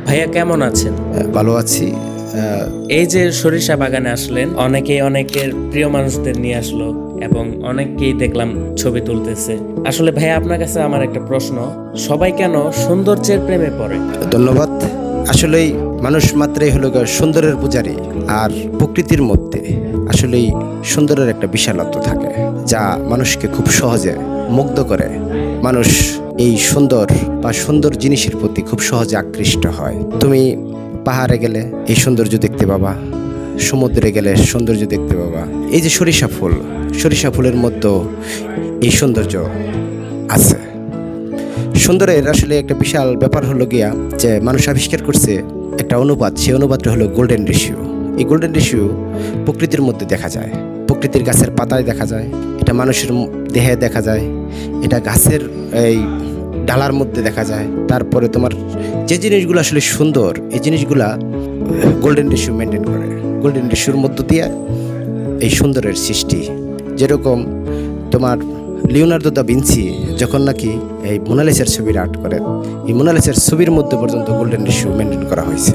ভাইয়া কেমন আছেন? ভালো আছি। এই যে সরিষা বাগানে আসলেন, অনেকেই অনেকের প্রিয় মানুষদের নিয়ে আসলো এবং অনেককেই দেখলাম ছবি তুলতেছে। আসলে ভাইয়া আপনার কাছে আমার একটা প্রশ্ন, সবাই কেন সৌন্দর্যের প্রেমে পড়ে? ধন্যবাদ। আসলেই মানুষ মাত্রই হলো গিয়ে সুন্দরের পূজারী। আর প্রকৃতির মধ্যে আসলেই সুন্দরের একটা বিশালত্ব থাকে, যা মানুষকে খুব সহজে মুগ্ধ করে। মানুষ এই সুন্দর বা সুন্দর জিনিসের প্রতি খুব সহজে আকৃষ্ট হয়। তুমি পাহাড়ে গেলে এই সৌন্দর্য দেখতে পাবা, সমুদ্রে গেলে সৌন্দর্য দেখতে পাবা। এই যে সরিষা ফুলের মধ্যেও এই সৌন্দর্য আছে। সুন্দরের আসলে একটা বিশাল ব্যাপার হলো গিয়া যে মানুষ আবিষ্কার করছে একটা অনুপাত, সেই অনুপাতটা হলো গোল্ডেন রেশিও। এই গোল্ডেন রেশিও প্রকৃতির মধ্যে দেখা যায়, প্রকৃতির গাছের পাতায় দেখা যায়, এটা মানুষের দেহে দেখা যায়, এটা গাছের এই ডালার মধ্যে দেখা যায়। তারপরে তোমার যে জিনিসগুলো আসলে সুন্দর, এই জিনিসগুলা গোল্ডেন রেশিও মেনটেন করে। গোল্ডেন রেশিওর মধ্য দিয়ে এই সুন্দরের সৃষ্টি। যেরকম তোমার লিওনার্দো দা ভিঞ্চি যখন নাকি এই মোনালিসার ছবির আর্ট করেন, এই মোনালিসার ছবির মধ্যে পর্যন্ত গোল্ডেন রেশিও মেনটেন করা হয়েছে।